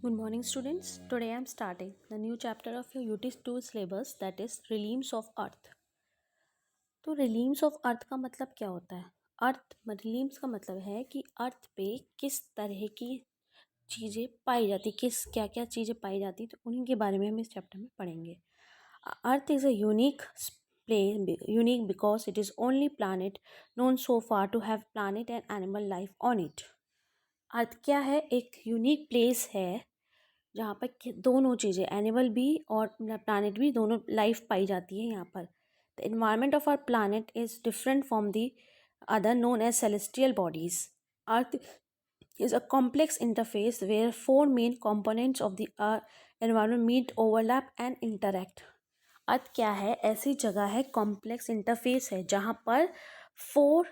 Good morning, students. Today I am starting the new chapter of your UT2 syllabus, that is Realms of Earth. तो Realms of Earth का मतलब क्या होता है? Realms का मतलब है कि अर्थ पे किस तरह की चीज़ें पाई जाती, किस क्या क्या चीज़ें पाई जाती, तो उन्हीं के बारे में हम इस चैप्टर में पढ़ेंगे. Earth is a unique because it is only planet known so far to have planet and animal life on it. अर्थ क्या है? एक यूनिक प्लेस है जहाँ पर दोनों चीज़ें, एनिमल भी और प्लानट भी, दोनों लाइफ पाई जाती है यहाँ पर. The environment of our planet is different from the other known as celestial bodies. Earth is a complex interface where four main components of the environment meet, overlap and interact. अर्थ क्या है? ऐसी जगह है, complex interface है जहाँ पर four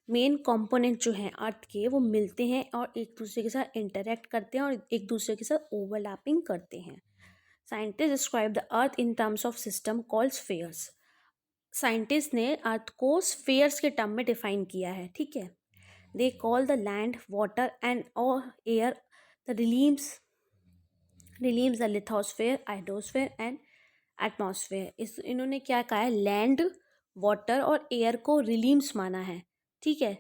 main component जो हैं अर्थ के वो मिलते हैं और एक दूसरे के साथ इंटरेक्ट करते हैं और एक दूसरे के साथ ओवरलैपिंग करते हैं. Scientist describe the earth in terms of system called spheres. Scientist ने अर्थ को स्फीयर्स के टर्म में डिफाइन किया है. ठीक है. They call the land, water and और air the realms the lithosphere, hydrosphere and atmosphere. इन्होंने क्या कहा है? लैंड, वाटर और एयर को रिलीम्स माना है. ठीक है.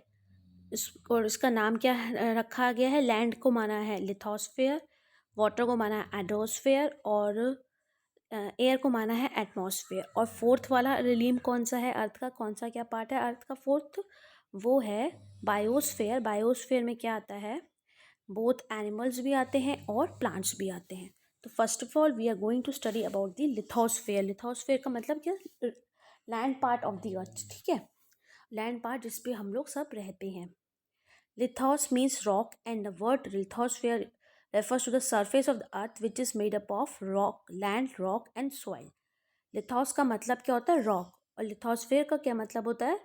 और इसका नाम क्या रखा गया है? लैंड को माना है लिथोस्फेयर, वाटर को माना है हाइड्रोस्फेयर और एयर को माना है एटमॉस्फेयर. और फोर्थ वाला रिलीम कौन सा है अर्थ का? कौन सा क्या पार्ट है अर्थ का फोर्थ? वो है बायोस्फेयर. बायोस्फेयर में क्या आता है? बोथ एनिमल्स भी आते हैं और प्लांट्स भी आते हैं. तो first of all we are going to study about the lithosphere. Lithosphere का मतलब क्या? Land part of the earth. ठीक है. लैंड पार्ट जिस पे हम लोग सब रहते हैं. Lithos means rock and the word lithosphere refers to the surface of the earth which is made up of rock, land, rock and soil. लिथोस का मतलब क्या होता है? रॉक. और लिथोस्फेयर का क्या मतलब होता है?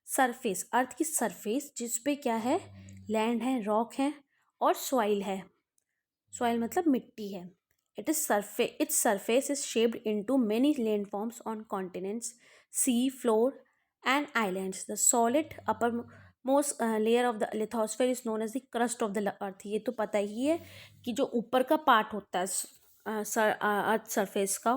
सरफेस. अर्थ की सरफेस जिस पे क्या है? लैंड है, रॉक है और सॉइल है. सॉइल मतलब मिट्टी है. Its surface is shaped into many landforms on continents, sea, floor, and islands. The solid uppermost layer of the lithosphere is known as the crust of the earth. ये तो पता ही है कि जो ऊपर का पार्ट होता है अर्थ सरफेस का,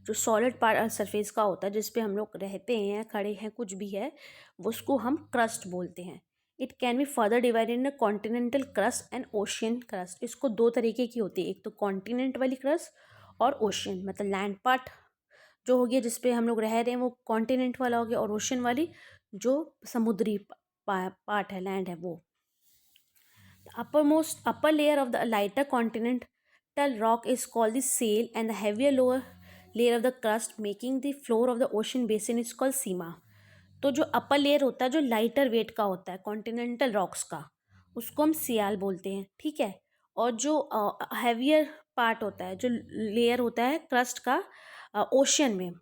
जो सॉलिड पार्ट अर्थ सरफेस का होता है जिस पे हम लोग रहते हैं, खड़े हैं, कुछ भी है, उसको हम क्रस्ट बोलते हैं. It can be further divided in continental crust and ocean crust. इसको दो तरीके की होती है, एक तो कॉन्टिनेंट वाली क्रस्ट और ओशियन, मतलब लैंड पार्ट जो हो गया जिस पे हम लोग रह रहे हैं वो कॉन्टिनेंट वाला हो गया, और ओशियन वाली जो समुद्री पार्ट है, लैंड है, वो. upper layer of the lighter continental rock is called the sail and the heavier lower layer of the crust making the floor of the ocean basin is called सीमा. तो जो upper layer होता है, जो lighter wait का होता है continental rocks का, उसको हम सियाल बोलते हैं. ठीक है. और जो हैवियर पार्ट होता है, जो लेयर होता है क्रस्ट का ओशियन में,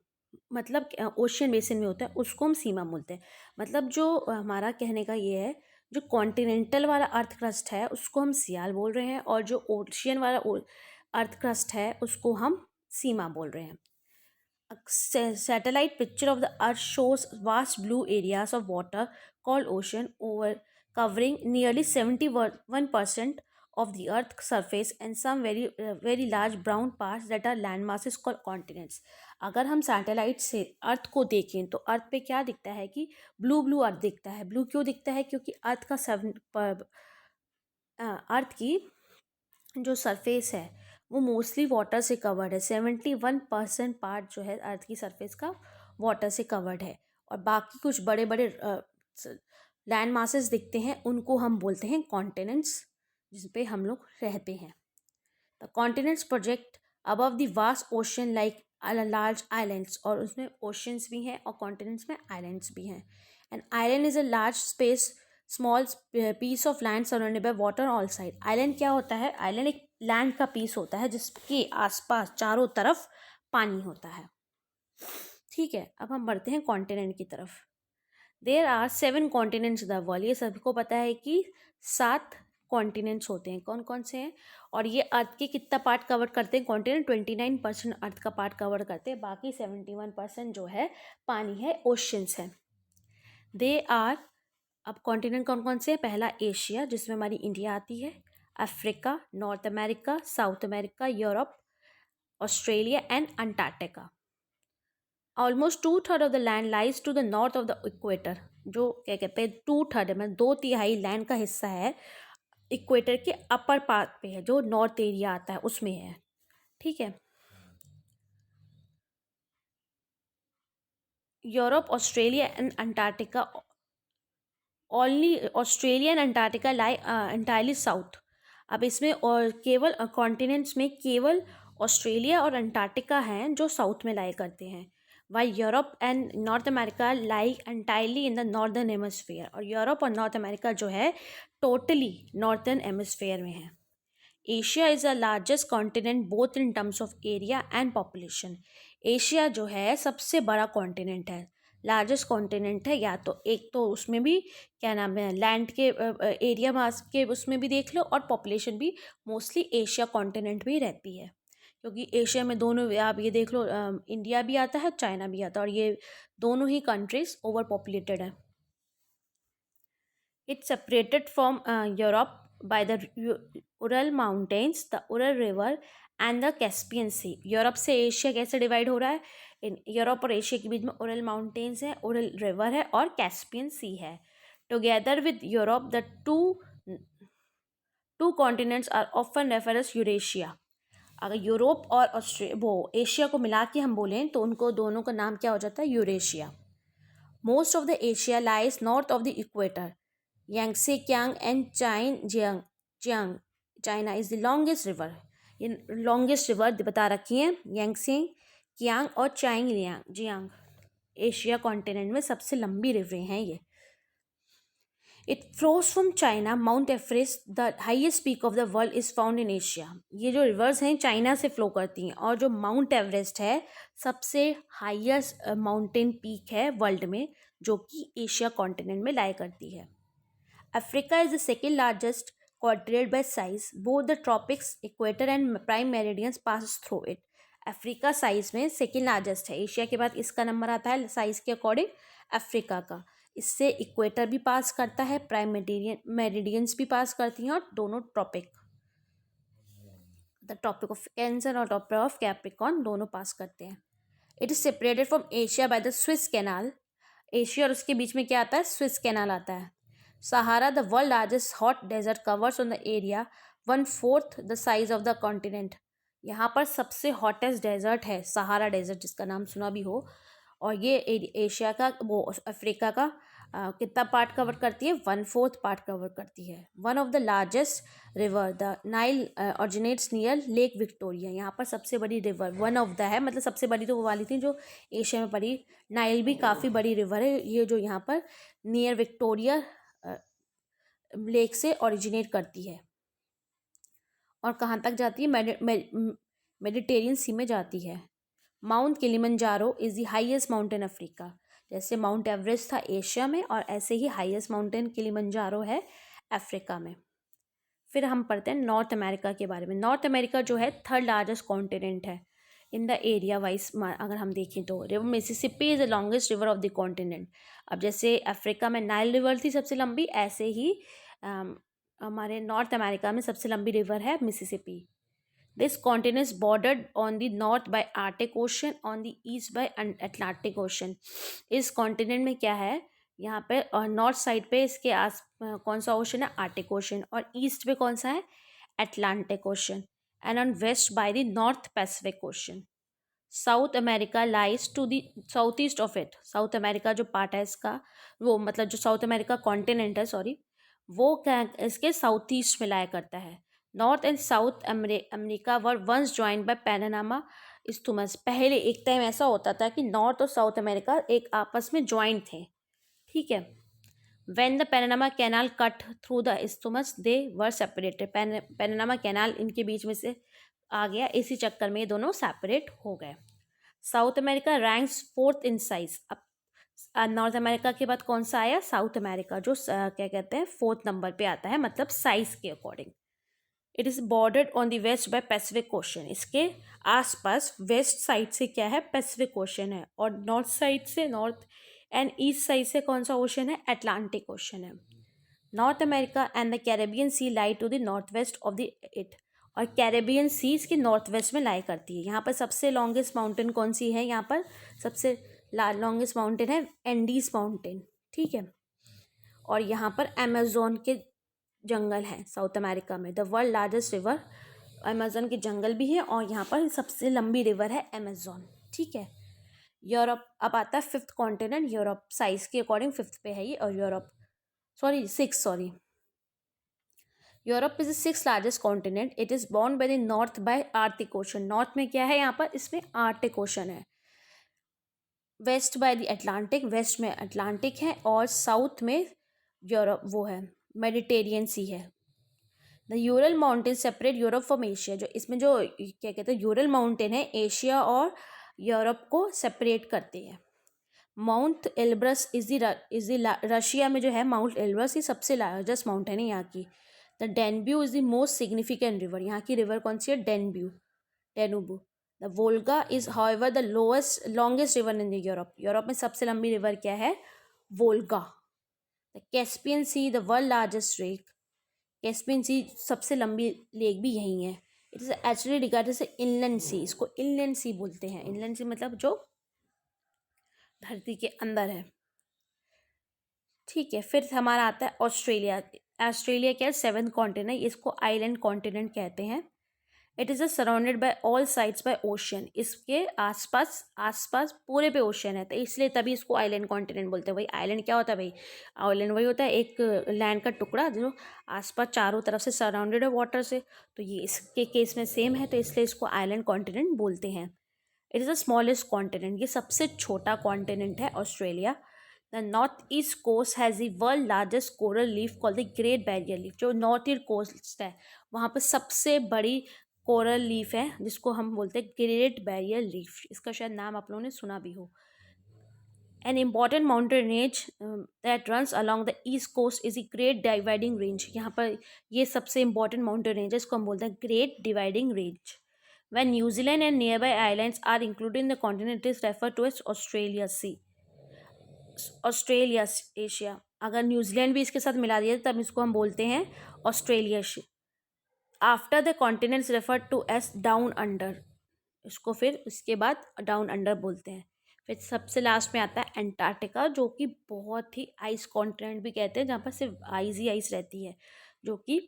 मतलब ओशियन बेसिन में होता है, उसको हम सीमा बोलते हैं. मतलब जो हमारा कहने का ये है, जो कॉन्टिनेंटल वाला अर्थ क्रस्ट है उसको हम सियाल बोल रहे हैं और जो ओशियन वाला अर्थ क्रस्ट है उसको हम सीमा बोल रहे हैं. Satellite picture of the earth shows vast blue areas of water called ocean over covering nearly 71% of the earth's surface and some very large brown parts that are land masses called continents. अगर हम satellite से अर्थ को देखें तो अर्थ पे क्या दिखता है कि ब्लू अर्थ दिखता है. ब्लू क्यों दिखता है? क्योंकि अर्थ की जो सरफेस है वो मोस्टली वाटर से कवर्ड है. 71% पार्ट जो है अर्थ की सरफेस का वाटर से कवर्ड है, और बाकी कुछ बड़े बड़े लैंड मासेस दिखते हैं, उनको हम बोलते हैं कॉन्टिनेंट्स, जिस पे हम लोग रहते हैं. The continents project above the vast ocean like large islands. और उसमें ओशंस भी हैं और कॉन्टिनेंट्स में आइलैंड्स भी हैं. And island is a large space small piece of land surrounded by water all side. Island क्या होता है? आइलैंड एक लैंड का पीस होता है जिसके आसपास चारों तरफ पानी होता है. ठीक है. अब हम बढ़ते हैं कॉन्टिनेंट की तरफ. There are 7 continents the world. ये सबको पता है कि 7 कॉन्टिनेंट्स होते हैं. कौन कौन से हैं? और ये अर्थ के कितना पार्ट कवर करते हैं? कॉन्टिनेंट 29% अर्थ का पार्ट कवर करते हैं, बाकी 71% जो है पानी है, ओशंस है. They are. अब कॉन्टिनेंट कौन कौन से हैं? पहला एशिया, जिसमें हमारी इंडिया आती है. Africa, North America, South America, Europe, Australia and Antarctica. Almost 2/3 of the land lies to the north of the equator. जो क्या कहते हैं 2/3 में 2/3 लैंड का हिस्सा है इक्वेटर के अपर पार्ट पे है, जो नॉर्थ एरिया आता है उसमें है। ठीक है। Europe, Australia and Antarctica, only Australia and Antarctica lie entirely south. अब इसमें और केवल कॉन्टिनेंट्स में केवल ऑस्ट्रेलिया और अंटार्कटिका हैं जो साउथ में लाई करते हैं, why Europe and North America lie entirely in the northern hemisphere. और यूरोप और नॉर्थ अमेरिका जो है टोटली नॉर्दर्न हेमिस्फीयर में है। Asia is the largest continent both in terms of area and population. Asia जो है सबसे बड़ा कॉन्टिनेंट है, लार्जेस्ट कॉन्टिनेंट है। या तो एक तो उसमें भी क्या नाम है लैंड के एरिया मास के उसमें भी देख लो, और पॉपुलेशन भी मोस्टली एशिया कॉन्टिनेंट में ही रहती है, क्योंकि एशिया में दोनों आप ये देख लो इंडिया भी आता है, चाइना भी आता है, और ये दोनों ही कंट्रीज ओवर पॉपुलेटेड है। It's separated from Europe by the Ural Mountains, the Ural River and the Caspian Sea. Europe से एशिया कैसे डिवाइड हो रहा है? इन यूरोप और एशिया के बीच में उरल माउंटेन्स है, उरल रिवर है और कैस्पियन सी है। Together with Europe the two continents are often refer as Eurasia. अगर यूरोप और वो एशिया को मिला के हम बोलें तो उनको दोनों का नाम क्या हो जाता है? Eurasia. Most of the Asia lies north of the equator. Yangtze Kiang and Jiang China is the longest river। ये लॉन्गेस्ट रिवर बता रखी हैं, यांगसे, कियांग और जियांग एशिया कॉन्टिनेंट में सबसे लंबी रिवरें हैं ये। It flows from China, mount Everest the highest peak of the world is found in Asia. ये जो रिवर्स हैं चाइना से फ्लो करती हैं, और जो माउंट एवरेस्ट है सबसे हाईएस्ट माउंटेन पीक है वर्ल्ड में, जो कि एशिया कॉन्टिनेंट में लाई करती है। Africa is the second largest continent by size. Both the tropics, equator and prime meridians passes through it. Africa size में सेकेंड लार्जेस्ट है, एशिया के बाद इसका नंबर आता है साइज के अकॉर्डिंग अफ्रीका का। इससे इक्वेटर भी पास करता है, प्राइम मेरिडियंस भी पास करती हैं, और दोनों tropic, the Tropic of Cancer और ट्रॉपिक ऑफ कैप्रिकॉन दोनों पास करते हैं। It is separated from Asia by the Suez Canal. Asia और उसके बीच में क्या आता है? स्विस कैनाल आता है। Sahara, the world largest hot desert, covers on the area 1/4 the size of the continent। यहाँ पर सबसे हॉटेस्ट डेजर्ट है सहारा डेजर्ट, जिसका नाम सुना भी हो, और ये एशिया का वो अफ्रीका का कितना पार्ट कवर करती है? 1/4 पार्ट कवर करती है। One of the largest river the Nile originates near lake Victoria. यहाँ पर सबसे बड़ी रिवर वन ऑफ द है, मतलब सबसे बड़ी तो वो वाली थी जो एशिया में पड़ी। नाइल भी काफ़ी बड़ी रिवर है ये, जो यहाँ पर नियर विक्टोरिया लेक से ओरिजिनेट करती है। और कहाँ तक जाती है? मेडिटेरियन सी में जाती है। Mount Kilimanjaro is the highest mountain Africa. जैसे माउंट एवरेस्ट था एशिया में, और ऐसे ही हाईएस्ट माउंटेन किलिमंजारो है अफ्रीका में। फिर हम पढ़ते हैं नॉर्थ अमेरिका के बारे में। नॉर्थ अमेरिका जो है थर्ड लार्जेस्ट कॉन्टिनेंट है इन द एरिया वाइज। अगर हम देखें तो river Mississippi is the longest river of the continent. अब जैसे अफ्रीका में नाइल रिवर थी सबसे लंबी, ऐसे ही हमारे नॉर्थ अमेरिका में सबसे लंबी रिवर है Mississippi. This continent is bordered on the north by Arctic Ocean, on the east by Atlantic Ocean. इस कॉन्टिनेंट में क्या है? यहाँ पे नॉर्थ साइड पे इसके कौन सा ओशन है? Arctic ocean. और ईस्ट पे कौन सा है? Atlantic Ocean. And on west by the North Pacific Ocean. South America lies to the south east of it. South America जो पार्ट है इसका, वो मतलब जो साउथ अमेरिका कॉन्टिनेंट है, सॉरी, वो क्या इसके साउथ ईस्ट में लाया करता है। North and South America were once joined by Panama isthmus. पहले एक टाइम ऐसा होता था कि नॉर्थ और साउथ अमेरिका एक आपस में ज्वाइंट थे, ठीक है। When the Panama Canal cut through the isthmus they were separated. Panama Canal इनके बीच में से आ गया, इसी चक्कर में ये दोनों सेपरेट हो गए। South America ranks 4th in size. अब नॉर्थ अमेरिका के बाद कौन सा आया? साउथ अमेरिका, जो क्या कहते हैं 4th नंबर पे आता है, मतलब साइज के according. It is bordered on the west by Pacific Ocean. इसके आसपास वेस्ट साइड से क्या है? पैसिफिक ओशन है, और नॉर्थ साइड से, नॉर्थ एंड ईस्ट साइड से कौन सा ओशन है? अटलांटिक ओशन है। North America and the Caribbean Sea lie to the north west of the it. और कैरेबियन सी इसके नॉर्थ वेस्ट में लाई करती है। यहाँ पर सबसे लॉन्गेस्ट माउंटेन कौन सी है? यहाँ पर सबसे लॉन्गेस्ट माउंटेन है एंडीज माउंटेन, ठीक है। और यहाँ पर अमेजोन के जंगल हैं साउथ अमेरिका में। The world largest river, Amazon के जंगल भी है और यहाँ पर सबसे लंबी रिवर है अमेजोन, ठीक है। यूरोप अब आता है फिफ्थ कॉन्टिनेंट। यूरोप साइज के अकॉर्डिंग फिफ्थ पे है ये, और Europe six Europe is the six largest continent. It is bound by the north by Arctic Ocean. नॉर्थ में क्या है यहाँ पर? इसमें आर्टिक ओशन है। West by the Atlantic, west में अटलांटिक है, और साउथ में यूरोप वो है मेडिटेरियन सी है। The Ural mountain separate Europe from Asia. जो इसमें जो क्या कहते हैं यूरल माउंटेन है, एशिया और यूरोप को सेपरेट करते हैं। Mount Elbrus is the Russia में जो है माउंट एल्ब्रस ही सबसे लार्जेस्ट माउंटेन है यहाँ की। The Danube is the most significant river. यहाँ की रिवर कौन सी है? Danube. The Volga is however the longest river in the Europe. Europe में सबसे लंबी रिवर क्या है? Volga. The Caspian Sea the world largest lake. Caspian Sea सबसे लंबी लेक भी यही है। It is actually regarded as inland sea. इसको इनलैंड सी बोलते हैं। इनलैंड सी मतलब जो धरती के अंदर है, ठीक है। फिर हमारा आता है ऑस्ट्रेलिया। ऑस्ट्रेलिया क्या है? Seventh continent. इसको आइलैंड कॉन्टिनेंट कहते हैं। It is surrounded by all sides by ocean. इसके आसपास पूरे पे ओशन है, तो इसलिए तभी इसको आइलैंड कॉन्टिनेंट बोलते हैं। भाई आइलैंड क्या होता है? भाई आइलैंड वही होता है एक लैंड का टुकड़ा जो आसपास चारों तरफ से सराउंडेड है वाटर से। तो ये इसके केस में सेम है, तो इसलिए इसको आइलैंड कॉन्टिनेंट बोलते हैं। It is the smallest continent. ये सबसे छोटा कॉन्टिनेंट है Australia. The north east coast has the world largest coral reef called the Great Barrier Reef. जो नॉर्थ ईस्ट कोस्ट है वहाँ पर सबसे बड़ी कोरल लीफ है जिसको हम बोलते हैं ग्रेट बैरियर लीफ। इसका शायद नाम आप लोगों ने सुना भी हो। An important mountain range that runs along the east coast is the Great Dividing Range. यहाँ पर ये सबसे इंपॉर्टेंट माउंटेन रेंज है, इसको हम बोलते हैं great Dividing range. When New Zealand and nearby islands are included in the continent, it is referred to as Australia Sea. Australia Asia. अगर न्यूजीलैंड भी इसके साथ मिला दिया तब इसको हम बोलते हैं Australia. After the continents refer to as down under. इसको फिर उसके बाद डाउन अंडर बोलते हैं। फिर सबसे लास्ट में आता है एंटार्क्टिका, जो कि बहुत ही आइस कॉन्टिनेंट भी कहते हैं, जहाँ पर सिर्फ आइस ही आइस रहती है, जो कि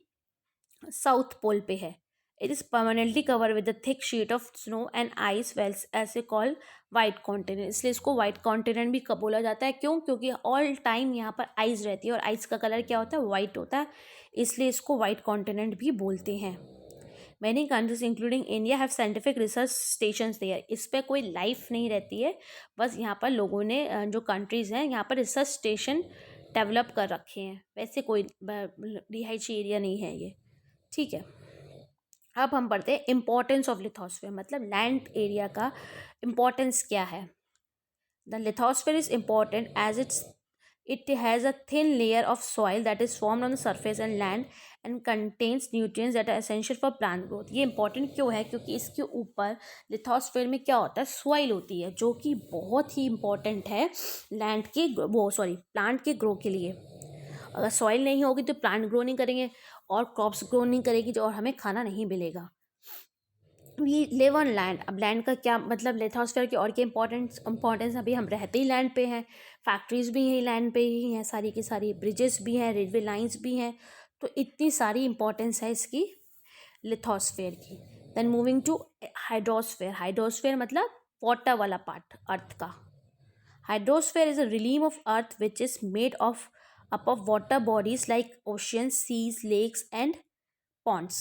साउथ पोल पे है। It is permanently cover with the thick sheet of snow and ice wells ऐसे कॉल्ड वाइट कॉन्टिनेंट। इसलिए इसको वाइट कॉन्टिनेंट भी बोला जाता है। क्यों? क्योंकि ऑल टाइम यहाँ पर आइस रहती है और आइस का कलर क्या होता है? वाइट होता है, इसलिए इसको वाइट कॉन्टिनेंट भी बोलते हैं। Many countries including India have scientific research stations there. इस पर कोई लाइफ नहीं रहती है, बस यहाँ पर लोगों ने जो कंट्रीज़ हैं यहाँ पर रिसर्च स्टेशन डेवलप कर रखे हैं। वैसे कोई रिहायशी एरिया नहीं है ये, ठीक है। अब हम पढ़ते हैं इम्पोर्टेंस ऑफ लिथोस्फीयर, मतलब लैंड एरिया का इम्पोर्टेंस क्या है। The lithosphere is important as it has a thin layer of soil that is formed on the surface and land and contains nutrients that are essential for plant growth. ये important क्यों है? क्योंकि इसके ऊपर lithosphere में क्या होता है? सॉइल होती है, जो कि बहुत ही इंपॉर्टेंट है लैंड के प्लांट के ग्रो के लिए। अगर सॉइल नहीं होगी तो प्लांट ग्रो नहीं करेंगे और क्रॉप्स ग्रो नहीं करेगी, जो और हमें खाना नहीं मिलेगा। We live on land. अब लैंड का क्या मतलब? लिथोस्फीयर की और क्या इंपॉर्टेंस? अभी हम रहते ही लैंड पे हैं, फैक्ट्रीज भी यही लैंड पे ही हैं, सारी की सारी ब्रिजेस भी हैं, रेलवे लाइंस भी हैं, तो इतनी सारी इंपॉर्टेंस है इसकी लिथोस्फीयर की। Then moving to hydrosphere. Hydrosphere मतलब वाटर वाला पार्ट अर्थ का। Hydrosphere is a realm of earth which is made of up of water bodies like oceans, seas, lakes and ponds.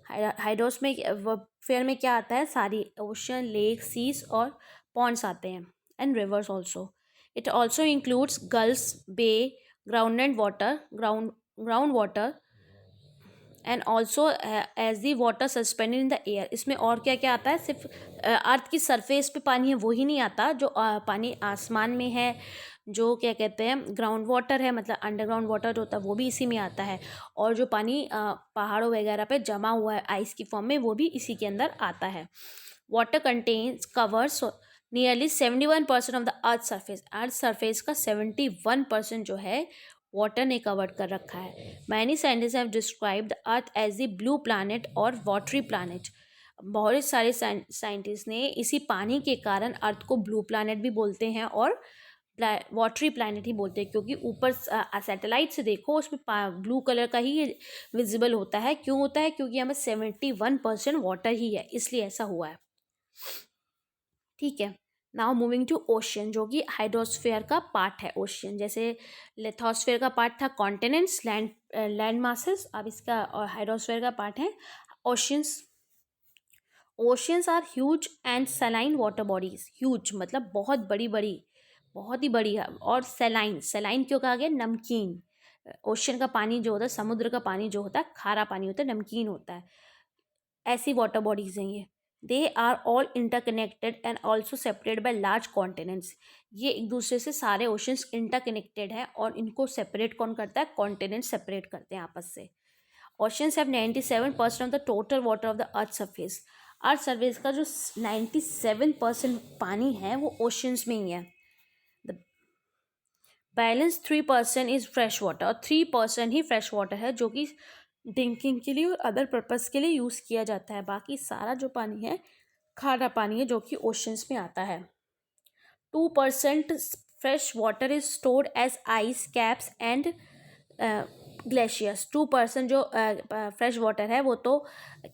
Hydrosphere में क्या आता है? सारी ओशन, लेक, सीज और ponds आते हैं and rivers also. It also includes gulfs, bay, ground water and also as the water suspended in the air. इसमें और क्या क्या आता है? सिर्फ अर्थ की सरफेस पे पानी है वही नहीं आता, जो पानी आसमान में है, जो क्या कहते हैं ग्राउंड वाटर है, मतलब अंडरग्राउंड वाटर होता है वो भी इसी में आता है, और जो पानी पहाड़ों वगैरह पे जमा हुआ है आइस की फॉर्म में वो भी इसी के अंदर आता है। Water contains covers nearly 71% of the earth surface. Earth surface का 71% जो है वाटर ने कवर कर रखा है। Many scientist have describe the earth as the blue planet और वाटरी प्लानट। बहुत सारे साइंटिस्ट ने इसी पानी के कारण अर्थ को ब्लू प्लानट भी बोलते हैं और वाटरी प्लानट ही बोलते हैं, क्योंकि ऊपर सैटेलाइट से देखो उसमें ब्लू कलर का ही विजिबल होता है। क्यों होता है? क्योंकि हमें 71% वाटर ही है, इसलिए ऐसा हुआ है। ठीक है, नाउ मूविंग टू ओशियन, जो कि हाइड्रोस्फीयर का पार्ट है। ओशियन जैसे लिथोस्फीयर का पार्ट था कॉन्टिनेंट्स, लैंड मासेस, अब इसका और हाइड्रोस्फीयर का पार्ट है oceans. Oceans are huge and saline water bodies. Huge मतलब बहुत बड़ी बड़ी, बहुत ही बड़ी है, और सेलाइन, सेलाइन क्यों कहा गया? नमकीन। ओशियन का पानी जो होता है, समुद्र का पानी जो होता है खारा पानी होता है, नमकीन होता है। ऐसी वाटर बॉडीज हैं ये। They are all interconnected and also separated by large continents. ये एक दूसरे से सारे ओशंस इंटरकनेक्टेड हैं, और इनको सेपरेट कौन करता है? कॉन्टिनेंट सेपरेट करते हैं आपस से। Oceans have 97% of the total water of the earth surface. Earth surface का जो 97% पानी है वो ओशंस में ही है। The balance 3% is fresh water, और 3% ही फ्रेश वाटर है जो कि ड्रिंकिंग के लिए और अदर पर्पस के लिए यूज़ किया जाता है। बाकी सारा जो पानी है खारा पानी है, जो कि ओशंस में आता है। 2% fresh water is stored as ice caps and glaciers. 2% जो फ्रेश वाटर है वो तो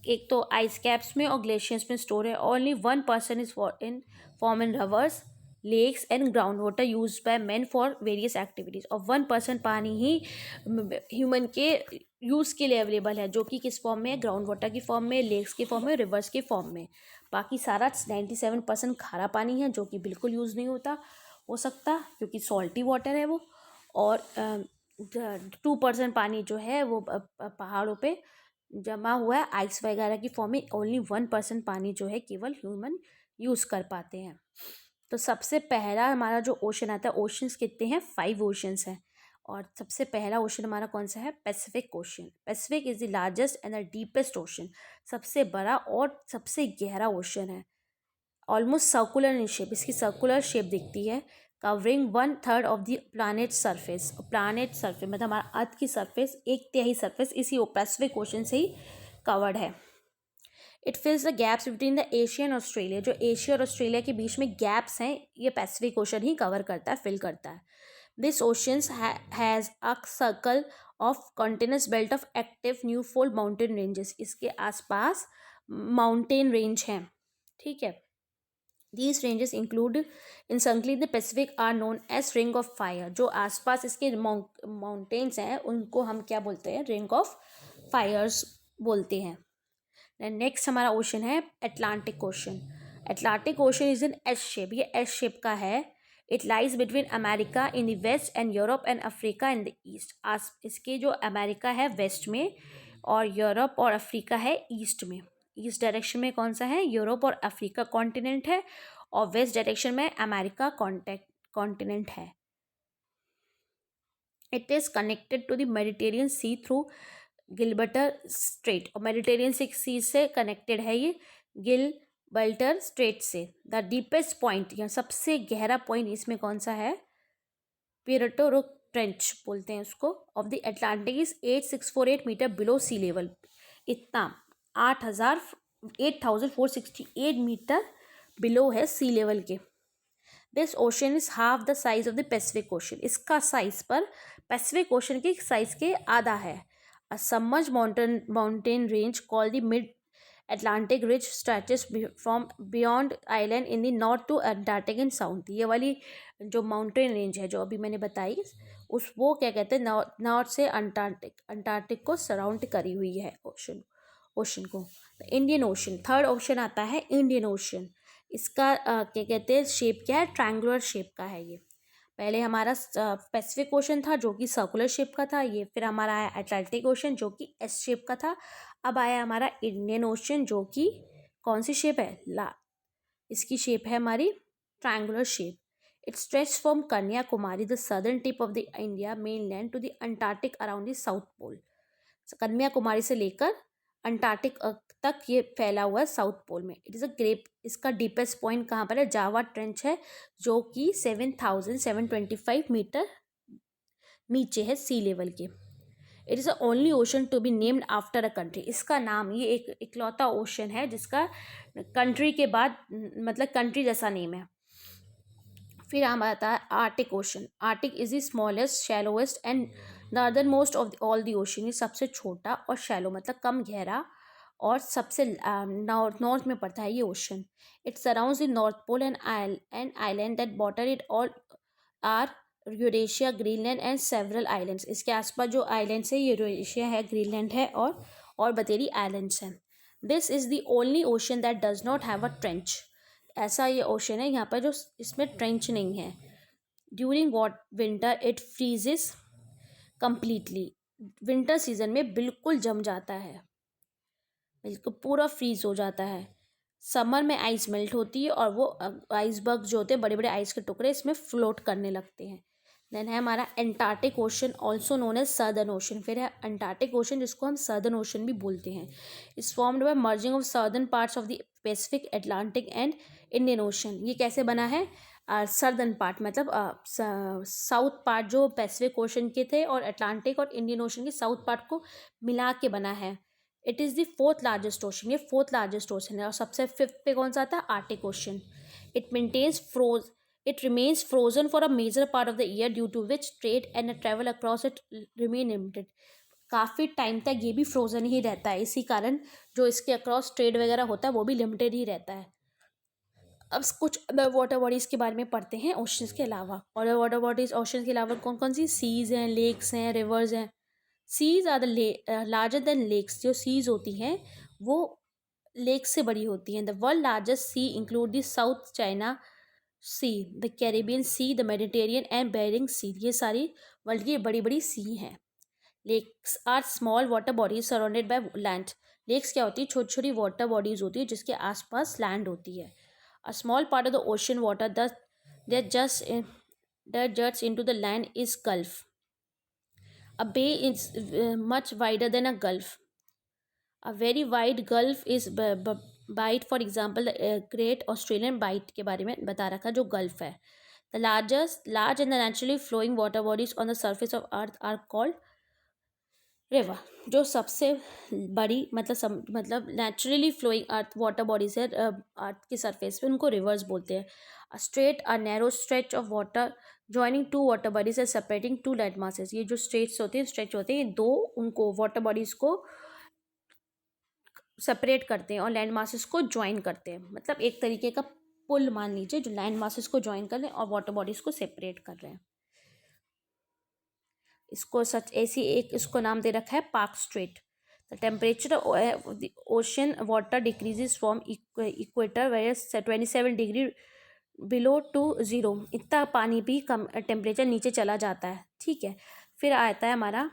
एक तो आइस कैप्स में और ग्लेशियर्स में स्टोर है। Only 1% is in form in rivers, lakes and ground water use by man for various activities. और 1% पानी ही ह्यूमन के यूज़ के लिए अवेलेबल है, जो कि किस फॉर्म में है? ग्राउंड वाटर की फॉर्म में, लेक्स की फॉर्म में, रिवर्स की फॉर्म में। बाकी सारा 97% खारा पानी है, जो कि बिल्कुल यूज़ नहीं हो सकता, क्योंकि सॉल्टी वाटर है वो। और 2% पानी जो है वो पहाड़ों पे जमा हुआ है आइस वगैरह की फॉर्म में। ओनली 1% पानी जो है केवल ह्यूमन यूज़ कर पाते हैं। तो सबसे पहला हमारा जो ओशन आता है, ओशंस कितने हैं? 5 ओशंस हैं। और सबसे पहला ओशन हमारा कौन सा है? Pacific ocean. Pacific is the largest and the deepest ocean. सबसे बड़ा और सबसे गहरा ओशन है। ऑलमोस्ट सर्कुलर इन शेप, इसकी सर्कुलर शेप दिखती है। Covering 1/3 of the planet surface. Planet surface मतलब हमारा अर्थ की सरफेस, 1/3 सरफेस इसी पैसिफिक ओशन से ही कवर्ड है। It फिल्स the gaps between the Asia and Australia. जो एशिया और ऑस्ट्रेलिया के बीच में गैप्स हैं, ये पैसिफिक ओशन ही कवर करता है, फिल करता है। This oceans has a circle of continuous belt of active new fold mountain ranges. इसके आसपास माउंटेन रेंज हैं। ठीक है, These ranges include encircling the Pacific are known as Ring of Fire। जो आसपास इसके माउंटेन्स हैं उनको हम क्या बोलते हैं? रिंग ऑफ फायर्स बोलते हैं। नेक्स्ट हमारा ओशन है Atlantic Ocean. Atlantic Ocean is in S shape, ये एस शेप का है। It lies between America in the west and Europe and Africa in the east. इसके जो अमेरिका है वेस्ट में, और यूरोप और अफ्रीका है ईस्ट में। ईस्ट डायरेक्शन में कौन सा है? यूरोप और अफ्रीका कॉन्टिनेंट है, और वेस्ट डायरेक्शन में अमेरिका कॉन्टिनेंट है। It is connected to the Mediterranean Sea through Gibraltar Strait. और मेडिटेरियन सी से कनेक्टेड है ये गिलबर्टर स्ट्रेट से। द डीपेस्ट पॉइंट या सबसे गहरा पॉइंट इसमें कौन सा है? पियर्टो ट्रेंच बोलते हैं उसको, of the Atlantic is 8648 metre below sea level. इतना 8468 मीटर बिलो है सी लेवल के। This ocean is half the size of the Pacific Ocean. इसका साइज पर पैसिफिक ओशन के साइज के आधा है। A submerged mountain range called the Mid Atlantic Ridge stretches from beyond island in the north to Antarctic and south. ये वाली जो mountain range है जो अभी मैंने बताई, उस वो क्या कहते हैं? नॉर्थ से अंटार्कटिक को सराउंड करी हुई है ओशन को। इंडियन ओशन, थर्ड ओशन आता है इंडियन ओशन। इसका क्या कहते हैं? शेप क्या है? ट्रायंगुलर शेप का है ये। पहले हमारा पैसिफिक ओशन था जो कि सर्कुलर शेप का था, ये फिर हमारा आया अटलांटिक ओशन जो कि एस शेप का था। अब आया हमारा इंडियन ओशन जो कि कौन सी शेप है? इसकी शेप है हमारी triangular shape. It stretch from Kanyakumari the southern tip of the India main land to the Antarctic around the south pole. Kanyakumari से लेकर अंटार्कटिक तक ये फैला हुआ है साउथ पोल में। It is a grape. इसका डीपेस्ट पॉइंट कहाँ पर है? जावा ट्रेंच है, जो कि 7725 मीटर नीचे है सी लेवल के। It is the only ocean to be named after a country. इसका नाम, ये एक इकलौता ओशन है जिसका कंट्री के बाद मतलब कंट्री जैसा नेम है। फिर हम आता है Arctic Ocean. Arctic is the smallest, shallowest and northern most of all the ocean. ये सबसे छोटा और शैलो मतलब कम गहरा और सबसे नॉर्थ में पड़ता है ये ocean. It surrounds the north pole and island that border it all are Eurasia, Greenland and several islands. इसके आसपास जो आइलैंड्स है, यूरेशिया है, ग्रीनलैंड है और बतेरी आइलैंड्स हैं। This is the only ocean that does not have a trench. ऐसा ये ओशन है यहाँ पर जो इसमें ट्रेंच नहीं है। During what winter it freezes completely. Winter season में बिल्कुल जम जाता है, बिल्कुल पूरा फ्रीज हो जाता है। समर में आइस मेल्ट होती है और वो आइसबर्ग जो होते हैं, बड़े बड़े आइस के टुकड़े इसमें फ्लोट करने लगते हैं। देन है हमारा Antarctic Ocean, also known as Southern Ocean. फिर है अंटार्कटिक ओशन जिसको हम सर्दर्न ओशन भी बोलते हैं। इस formed by merging of southern parts of the Pacific, Atlantic and Indian ocean. ये कैसे बना है? सर्दर्न पार्ट मतलब साउथ पार्ट जो पैसिफिक ओशन के थे और अटलांटिक और इंडियन ओशन के साउथ पार्ट को मिला के बना है। It is the fourth largest ocean. ये फोर्थ लार्जेस्ट ओशन है। और सबसे फिफ्थ पे कौन सा आता है? Arctic ocean. It remains frozen for a major part of the year, due to which trade and travel across it remain limited. काफ़ी टाइम तक ये भी फ्रोज़न ही रहता है, इसी कारण जो इसके अक्रॉस ट्रेड वगैरह होता है वो भी लिमिटेड ही रहता है। अब कुछ अदर वाटर बॉडीज़ के बारे में पढ़ते हैं ओशंस के अलावा। और वाटर बॉडीज़ ओशंस के अलावा कौन कौन सी? सीज़ हैं, लेक्स हैं, रिवर्स हैं। Seas are the larger than lakes. जो सीज़ होती हैं वो लेक से बड़ी होती हैं। The world largest sea include the South China Sea, the Caribbean Sea, the Mediterranean and Bering Sea. ये सारी वर्ल्ड की बड़ी बड़ी सी हैं। Lakes are small water bodies surrounded by land. Lakes क्या होती है? छोटी छोटी वाटर बॉडीज होती है जिसके आसपास लैंड होती है। A small part of the ocean water that juts into the land is gulf. A bay is much wider than a gulf. A very wide gulf is bight, for example the great Australian bight के बारे में बता रखा जो gulf है। The large and the naturally flowing water bodies on the surface of earth are called river. जो सबसे बड़ी मतलब naturally flowing earth water bodies है अर्थ के सरफेस पे, उनको रिवर्स बोलते हैं। A strait a narrow stretch of water joining two water bodies है सेपरेटिंग टू लैंड मासेस। ये जो स्ट्रेट्स होते हैं, स्ट्रेच होते हैं, ये दो उनको वाटर बॉडीज को सेपरेट करते हैं और लैंड मासेस को ज्वाइन करते हैं। मतलब एक तरीके का पुल मान लीजिए जो लैंड मासेस को ज्वाइन कर रहे हैं और वाटर बॉडीज को सेपरेट कर रहे हैं। इसको सच ऐसी एक इसको नाम दे रखा है Palk Strait. The temperature of the ocean water decreases from equator where 27 degree below to zero. इतना पानी भी कम टेम्परेचर नीचे चला जाता है। ठीक है, फिर आता है हमारा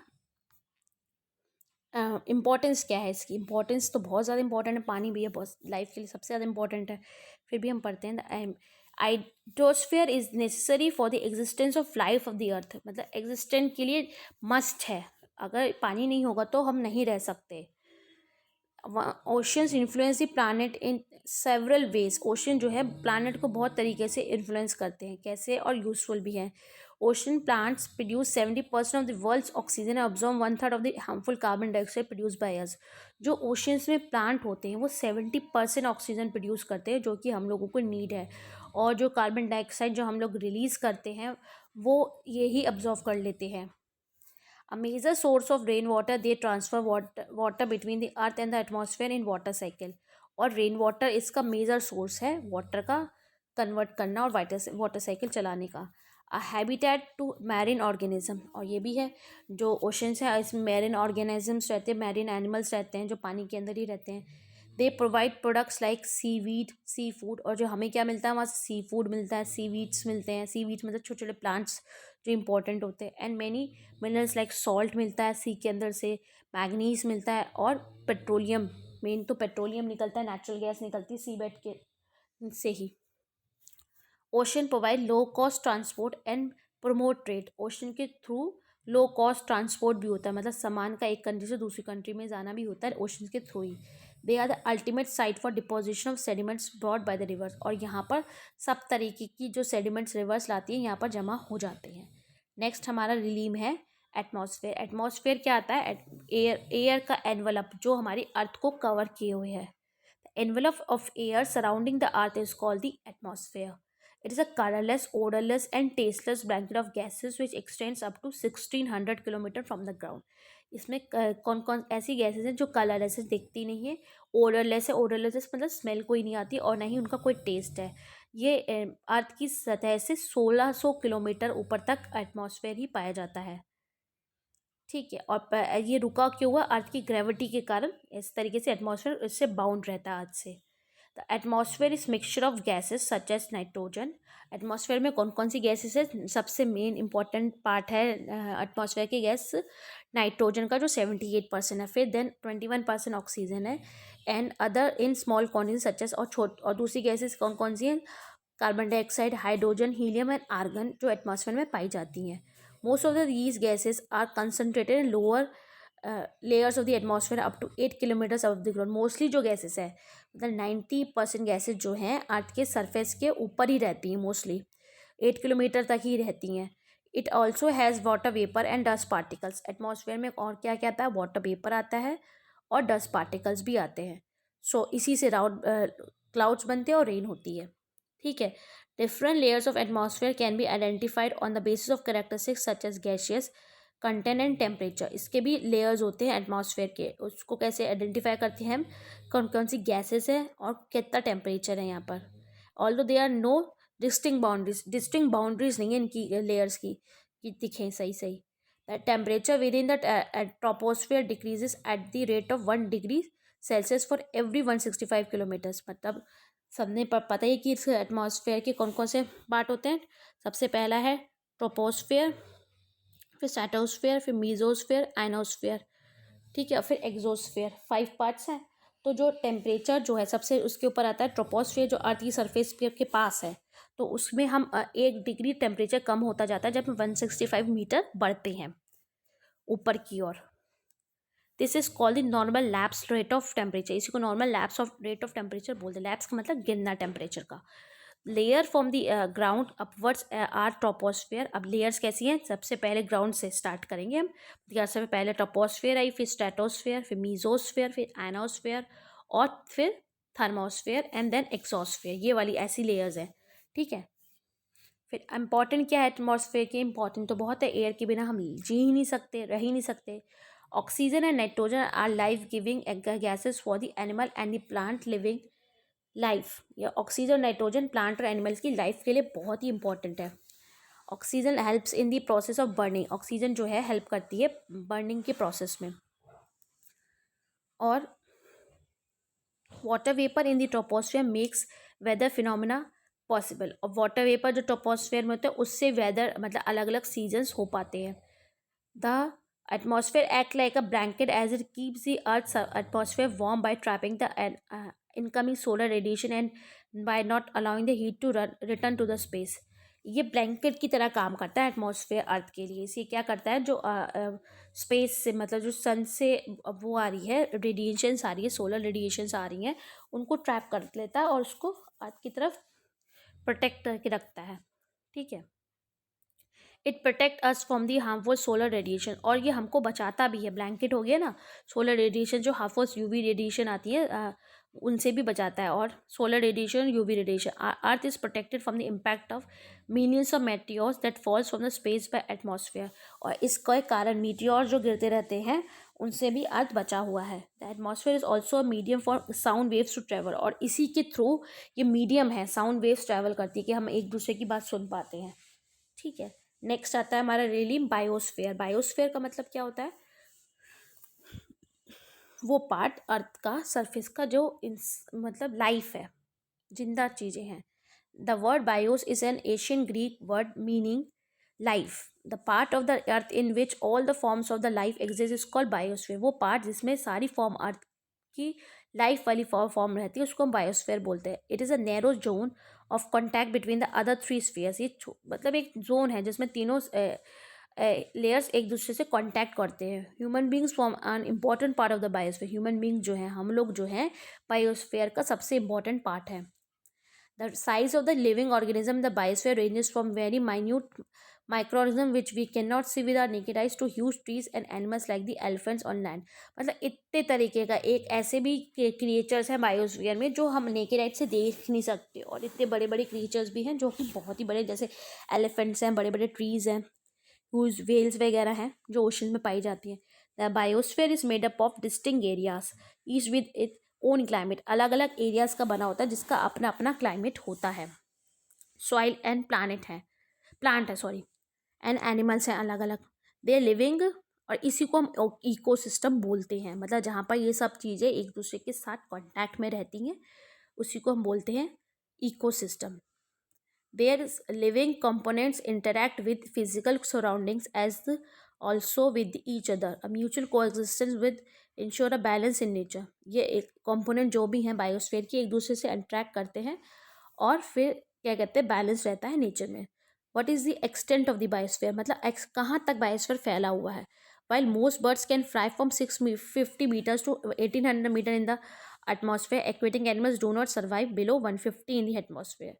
इम्पॉर्टेंस क्या है इसकी। इम्पॉर्टेंस तो बहुत ज़्यादा इंपॉर्टेंट है, पानी भी है बहुत लाइफ के लिए सबसे ज़्यादा इंपॉर्टेंट है। फिर भी हम पढ़ते हैं hydrosphere is necessary for the existence of life of the अर्थ। मतलब एग्जिस्टेंट के लिए मस्ट है, अगर पानी नहीं होगा तो हम नहीं रह सकते। Oceans influence the planet in several ways. Ocean जो है प्लानट को बहुत तरीके से इन्फ्लुएंस करते हैं, कैसे, और यूजफुल भी हैं। Ocean plants produce 70% of the world's oxygen, absorb 1/3 of the harmful carbon dioxide produce by us. जो ओशंस में प्लांट होते हैं वो 70% ऑक्सीजन प्रोड्यूस करते हैं जो कि हम लोगों को नीड है, और जो कार्बन डाइऑक्साइड जो हम लोग रिलीज़ करते हैं वो यही ऑब्जॉर्व कर लेते हैं। A major source of rainwater, they transfer water between the earth and the atmosphere in water cycle। और रेन वाटर इसका मेजर सोर्स है वाटर का कन्वर्ट करना और वाटर साइकिल चलाने का। A habitat to marine organism, और ये भी है जो ओशंस है इसमें मैरिन ऑर्गेनिजम्स रहते हैं, मैरिन एनिमल्स रहते हैं जो पानी के अंदर ही रहते हैं। They provide products like seaweed, sea food. और जो हमें क्या मिलता है वहाँ से सी फूड मिलता है, सीवीड्स मिलते हैं। सीवीड्स मतलब छोटे छोटे प्लांट्स जो इंपॉर्टेंट होते हैं। And many minerals like salt मिलता है सी के अंदर से, मैग्नीज मिलता है, और पेट्रोलियम, मेन तो पेट्रोलियम निकलता है, नेचुरल गैस निकलती है सी बेड के से ही। Ocean provide low cost transport and promote trade. Ocean के थ्रू लो कॉस्ट ट्रांसपोर्ट भी होता है, मतलब सामान का एक कंट्री से दूसरी कंट्री में जाना भी होता है ओशन के थ्रू ही। They are the ultimate site for deposition of sediments brought by the rivers. और यहाँ पर सब तरीके की जो सेडिमेंट्स रिवर्स लाती है यहाँ पर जमा हो जाते हैं। नेक्स्ट हमारा रिलीम है एटमॉस्फेयर। एटमॉस्फेयर क्या आता है? एयर का एनवलप जो हमारी अर्थ को कवर किए हुए है। Envelope of air surrounding the earth is called the atmosphere. It is a colorless, odorless, and tasteless blanket of gases which extends up to 1600 kilometre from the ground. इसमें कौन कौन ऐसी गैसेस हैं जो कलरलेस है, दिखती नहीं है, ओडरलेस है, ओडरलेस मतलब स्मेल कोई नहीं आती और ना ही उनका कोई टेस्ट है। ये अर्थ की सतह से 1600 किलोमीटर ऊपर तक एटमॉस्फेयर ही पाया जाता है। ठीक है, और ये रुका क्यों हुआ? अर्थ की ग्रेविटी के कारण इस तरीके से एटमॉस्फेयर इससे बाउंड रहता है अर्थ से। The atmosphere is mixture of gases such as nitrogen. Atmosphere में कौन कौन सी गैसेस है? सबसे मेन इंपॉर्टेंट पार्ट है एटमॉस्फेयर की गैस नाइट्रोजन का जो 78% है, फिर देन 21% ऑक्सीजन है and other in small quantity such as, और दूसरी गैसेस कौन कौन सी हैं? Carbon dioxide, hydrogen, helium and argon जो एटमॉस्फेयर में पाई जाती हैं। Most of these gases are concentrated in lower layers of the atmosphere up to 8 kilometers above the ground. Mostly जो गैसेस है मतलब 90% गैसेस जो हैं अर्थ के सरफेस के ऊपर ही रहती हैं, मोस्टली 8 किलोमीटर तक ही रहती हैं। It also has water vapour and dust particles. Atmosphere में और क्या क्या आता है? वाटर वेपर आता है और डस्ट पार्टिकल्स भी आते हैं। सो इसी से राउंड क्लाउड्स बनते हैं और रेन होती है। ठीक है, different layers of atmosphere can be identified on the basis of characteristics such as gaseous content and temperature. इसके भी layers होते हैं एटमॉस्फेयर के, उसको कैसे आइडेंटिफाई करते हैं हम? कौन कौन सी गैसेस हैं और कितना टेम्परेचर है यहाँ पर। Although they are no distinct boundaries नहीं है इनकी लेयर्स की कि दिखें सही सही। The temperature within the troposphere decreases at the rate of 1 degree Celsius for every 165 kilometres. मतलब सबने पता ही कि इस एटमॉस्फेयर के कौन कौन से पार्ट होते हैं। सबसे पहला है ट्रोपोस्फेयर, फिर स्ट्रेटोस्फेयर, फिर मीजोस्फेयर, आयनोस्फेयर, ठीक है, फिर एक्सोस्फेयर। 5 पार्ट्स हैं। तो जो टेम्परेचर जो है सबसे उसके ऊपर आता है ट्रोपोस्फेयर जो अर्थ की सरफेस के पास है, तो उसमें हम 1 डिग्री टेम्परेचर कम होता जाता है जब हम 165 मीटर बढ़ते हैं ऊपर की ओर। This is called the normal lapse rate of temperature. इसी को normal lapse of rate of temperature बोलते हैं। लैप्स का मतलब गिरना टेम्परेचर का। Layer from the ground upwards are troposphere. अब लेयर्स कैसी हैं? सबसे पहले ग्राउंड से स्टार्ट करेंगे हम। सबसे पहले ट्रोपोस्फेयर आई, फिर स्ट्रेटोस्फेयर, फिर मीजोस्फेयर, फिर आयनोस्फेयर और फिर थर्मोस्फेयर एंड देन एक्सोस्फेयर। ये वाली ऐसी लेयर्स हैं। ठीक है, फिर इम्पॉर्टेंट क्या है एटमॉस्फेयर के? इम्पॉर्टेंट तो बहुत है। एयर के बिना हम जी ही नहीं सकते, रह ही नहीं सकते। Oxygen and nitrogen our life giving gases for the animal and the plant living life. या ऑक्सीजन नाइट्रोजन प्लांट और एनिमल्स की लाइफ के लिए बहुत ही इंपॉर्टेंट है। Oxygen helps in the process of burning. Oxygen जो है हेल्प करती है बर्निंग के प्रोसेस में। और water vapour in the troposphere makes weather phenomena possible. और वाटर वेपर जो ट्रोपोस्फियर में होता है उससे वेदर मतलब अलग अलग सीजन्स हो पाते हैं। The atmosphere act like a blanket as it keeps the earth's atmosphere warm by trapping the incoming solar radiation and by not allowing the heat to return to the space. ये blanket की तरह काम करता है atmosphere अर्थ के लिए। इसे क्या करता है? जो स्पेस से मतलब जो सन से वो आ रही है, रेडिएशंस आ रही है, सोलर रेडिएशंस आ रही हैं, उनको ट्रैप कर लेता है और उसको अर्थ की तरफ प्रोटेक्ट करके रखता है। ठीक है, it protect us from the harmful solar radiation. और ये हमको बचाता भी है। ब्लैंकेट हो गया ना, सोलर रेडिएशन जो हार्मफुल यूवी रेडिएशन आती है उनसे भी बचाता है। और solar radiation, UV radiation, earth is protected from the impact of millions of meteors that falls from the space by atmosphere. और इसके कारण मीटियोर जो गिरते रहते हैं उनसे भी अर्थ बचा हुआ है। The atmosphere is also a medium for sound waves to travel. और इसी के थ्रू ये मीडियम है, साउंड वेव्स ट्रैवल करती है कि हम एक दूसरे की बात सुन पाते हैं। ठीक है, नेक्स्ट आता है हमारा रिलीम बायोस्फेयर। बायोस्फेयर का मतलब क्या होता है? वो पार्ट अर्थ का सरफेस का जो मतलब लाइफ है, जिंदा चीज़ें हैं। The word BIOS is an Asian Greek word meaning life. The part of the earth in which all the forms of the life exist is called biosphere. वो part जिसमें सारी फॉर्म अर्थ की लाइफ वाली form रहती है उसको हम biosphere बोलते हैं। It is a narrow zone of contact between the other 3 spheres. ये मतलब एक जोन है जिसमें तीनों लेयर्स एक दूसरे से कांटेक्ट करते हैं। Human beings form an important part of the biosphere. Human beings जो हैं, हम लोग जो हैं, बायोस्फीयर का सबसे इम्पॉर्टेंट पार्ट है। The size of the living organism in the biosphere ranges from very minute microorganism which we cannot see with our naked eyes to huge trees and animals like the elephants on land. मतलब इतने तरीके का एक ऐसे भी creatures हैं biosphere में जो हम नेकेड आइज से देख नहीं सकते, और इतने बड़े बड़े क्रिएचर्स भी हैं जो कि बहुत ही बड़े, जैसे एलिफेंट्स हैं, बड़े बड़े ट्रीज हैं, हुज वेल्स वगैरह हैं जो ओशन में पाई जाती हैं. The biosphere is made up of distinct areas each with it own climate. अलग अलग एरियाज का बना होता है जिसका अपना अपना क्लाइमेट होता है. सॉइल एंड प्लांट है सॉरी, एंड एनिमल्स हैं अलग अलग. दे लिविंग, और इसी को हम इकोसिस्टम बोलते हैं. मतलब जहाँ पर ये सब चीज़ें एक दूसरे के साथ कांटेक्ट में रहती हैं उसी को हम बोलते हैं ecosystem. Their living components interact with physical surroundings as also with each other. A mutual coexistence with ensure a balance in nature. ये एक component जो भी हैं बायोस्फीयर की एक दूसरे से इंटरेक्ट करते हैं और फिर क्या कहते हैं बैलेंस रहता है नेचर में. What is the extent of the biosphere? मतलब कहाँ तक बायोस्फीयर फैला हुआ है. While most birds can fly from 650 meters to 1800 meters in the atmosphere, aquatic animals do not survive below 150 in the atmosphere.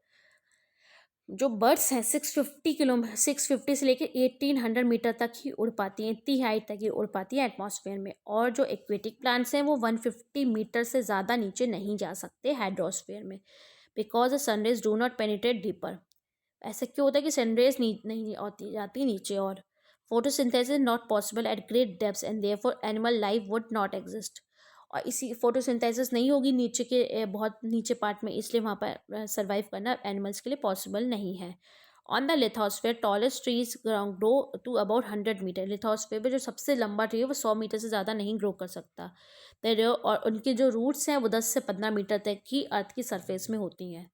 जो बर्ड्स हैं 650 से लेकर 1800 मीटर तक ही उड़ पाती हैं, इतनी हाइट तक ही उड़ पाती हैं एटमॉस्फेयर में. और जो एक्वेटिक प्लांट्स हैं वो 150 मीटर से ज़्यादा नीचे नहीं जा सकते हाइड्रोस्फेयर में, because the sun rays do not penetrate deeper. ऐसा क्यों होता है कि सनरेज नहीं आती जाती नीचे, और photosynthesis not possible at great depths and therefore animal life would not exist. और इसी फोटोसिंथेसिस नहीं होगी नीचे के बहुत नीचे पार्ट में, इसलिए वहाँ पर सर्वाइव करना एनिमल्स के लिए पॉसिबल नहीं है. On the lithosphere tallest trees grow to about 100 metre. Lithosphere पे जो सबसे लंबा ट्री है वो 100 मीटर से ज़्यादा नहीं ग्रो कर सकता. और उनके जो रूट्स हैं वो 10 से 15 मीटर तक ही अर्थ की सरफेस में होती हैं.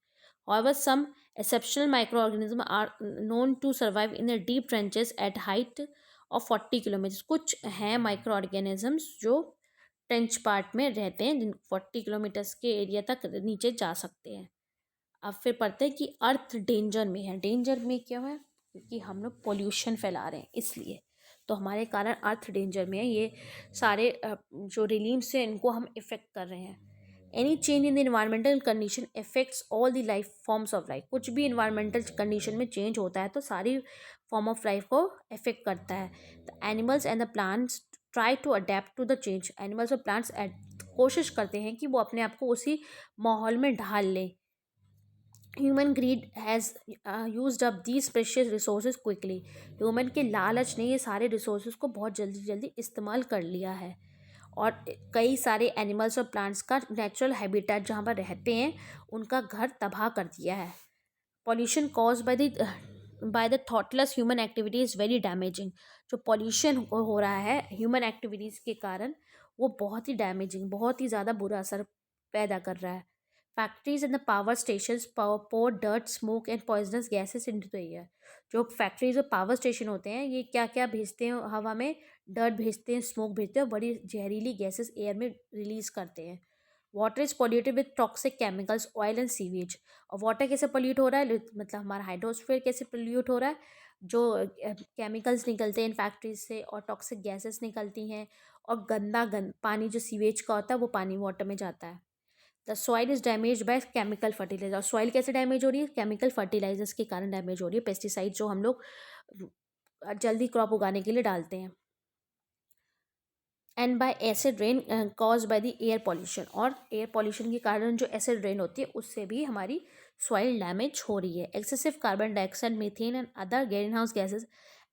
However, some exceptional microorganisms are known to survive in the deep trenches at height of 40 kilometers. कुछ हैं माइक्रो ऑर्गेनिजम्स जो ट्रेंच पार्ट में रहते हैं जिन 40 किलोमीटर्स के एरिया तक नीचे जा सकते हैं. अब फिर पढ़ते हैं कि अर्थ डेंजर में है. डेंजर में क्यों है? क्योंकि हम लोग पोल्यूशन फैला रहे हैं इसलिए, तो हमारे कारण अर्थ डेंजर में है. ये सारे जो रिलीम्स हैं इनको हम इफ़ेक्ट कर रहे हैं. Any change in the environmental condition effects all the life forms of life. कुछ भी इन्वायरमेंटल कंडीशन में चेंज होता है तो सारी फॉर्म ऑफ लाइफ को इफेक्ट करता है. The animals and the plants try to adapt to the change. Animals और प्लांट्स कोशिश करते हैं कि वो अपने आप को उसी माहौल में ढाल लें. Human greed has used up these precious resources quickly. Human के लालच ने ये सारे रिसोर्सेज को बहुत जल्दी जल्दी इस्तेमाल कर लिया है और कई सारे एनिमल्स और प्लांट्स का नेचुरल हैबिटेट जहाँ पर रहते हैं उनका घर तबाह कर दिया है. Pollution cause by the thoughtless human activity is very damaging. जो पॉल्यूशन हो रहा है ह्यूमन एक्टिविटीज़ के कारण वो बहुत ही डैमेजिंग, बहुत ही ज़्यादा बुरा असर पैदा कर रहा है. Factories and the power stations pour dirt smoke and poisonous gases into the air. जो फैक्ट्रीज और पावर स्टेशन होते हैं ये क्या क्या भेजते हैं हवा में? डर्ट भेजते हैं, स्मोक भेजते हैं और बड़ी जहरीली गैसेस एयर में रिलीज करते हैं. Water is polluted with toxic chemicals, oil and sewage. और वाटर कैसे पोल्यूट हो रहा है? मतलब हमारा हाइड्रोस्फीयर कैसे पोल्यूट हो रहा है? जो केमिकल्स निकलते हैं इन फैक्ट्रीज से और टॉक्सिक गैसेस निकलती हैं और गंदा पानी जो सीवेज का होता है वो पानी वाटर में जाता है. The soil is damage by chemical fertiliser. Soil कैसे डैमेज हो रही है? केमिकल फर्टिलाइजर्स के कारण डैमेज हो रही है. पेस्टिसाइड जो हम लोग जल्दी क्रॉप उगाने के लिए डालते हैं. And bye acid rain cause by the air pollution. और एयर पॉल्यूशन के कारण जो एसिड रेन होती है उससे भी हमारी सॉइल डैमेज हो रही है. Excessive carbon dioxide, methane and other green house gases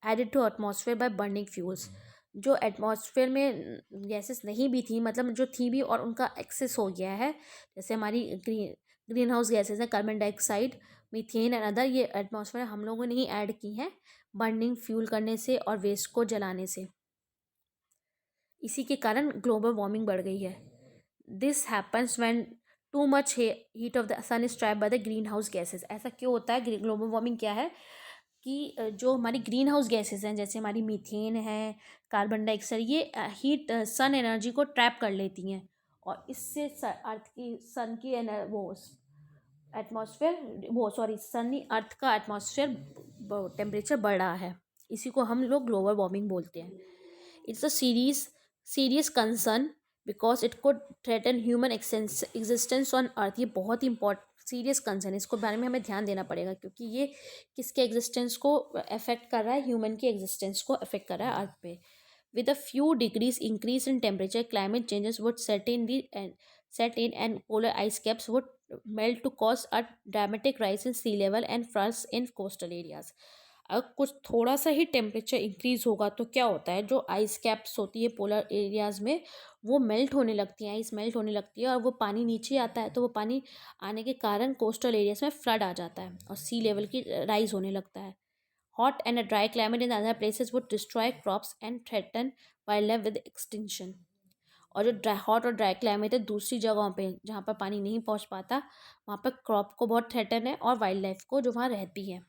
added to atmosphere by burning fuels. जो एटमॉस्फेयर में गैसेस नहीं भी थी, मतलब जो थी भी और उनका एक्सेस हो गया है, जैसे हमारी ग्रीन हाउस गैसेज हैं carbon dioxide, methane and other, ये एटमॉस्फेयर हम लोगों ने ही ऐड की हैं बर्निंग फ्यूल करने से और वेस्ट को जलाने से. इसी के कारण ग्लोबल वार्मिंग बढ़ गई है. This happens when too much heat of the sun is trapped by the green house gases. ऐसा क्यों होता है? ग्लोबल वार्मिंग क्या है कि जो हमारी ग्रीन हाउस गैसेज हैं जैसे हमारी मीथेन है, कार्बन डाइऑक्साइड, ये हीट सन एनर्जी को ट्रैप कर लेती हैं और इससे अर्थ की सन की वो एटमॉस्फेयर वो सॉरी सनी अर्थ का एटमॉस्फेयर टेम्परेचर बढ़ रहा है. इसी को हम लोग ग्लोबल वार्मिंग बोलते हैं. It's a serious concern because it could threaten human existence on earth. ये बहुत ही सीरियस कंसर्न है, इसको बारे में हमें ध्यान देना पड़ेगा, क्योंकि ये किसके एग्जिस्टेंस को अफेक्ट कर रहा है, ह्यूमन की एग्जिस्टेंस को अफेक्ट कर रहा है अर्थ पे। With a few degrees increase in temperature, climate changes would set in and polar ice caps would melt to cause a dramatic rise in sea level and floods in coastal areas. अगर कुछ थोड़ा सा ही temperature increase होगा तो क्या होता है, जो आइस कैप्स होती है पोलर एरियाज में, वो मेल्ट होने लगती हैं, आइस मेल्ट होने लगती है, और वो पानी नीचे आता है, तो वो पानी आने के कारण कोस्टल एरियाज में फ्लड आ जाता है और सी लेवल की राइज होने लगता है। Hot and a dry climate in other places would destroy crops and threaten wildlife with extinction. और जो हॉट और ड्राई क्लाइमेट है दूसरी जगहों पे जहाँ पर पानी नहीं पहुँच पाता, वहाँ पर क्रॉप को बहुत थ्रेटन है और वाइल्ड लाइफ को जो वहाँ रहती है।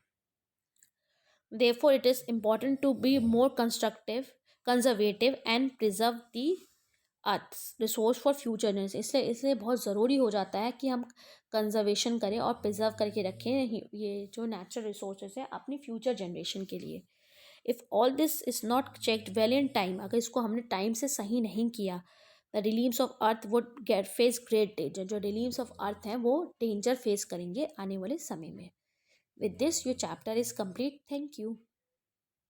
Therefore, it is important to be more constructive, conservative and preserve the earth resource for future generation. इसलिए बहुत ज़रूरी हो जाता है कि हम कंजर्वेशन करें और प्रिजर्व करके रखें ये जो नेचुरल रिसोर्सेज है अपनी फ्यूचर जनरेशन के लिए। If all this is not checked well in time, अगर इसको हमने टाइम से सही नहीं किया, the relieves of earth would get face great danger. जो रिलीव्स ऑफ अर्थ हैं वो डेंजर फेस करेंगे आने वाले समय में। With this your chapter is complete. Thank you.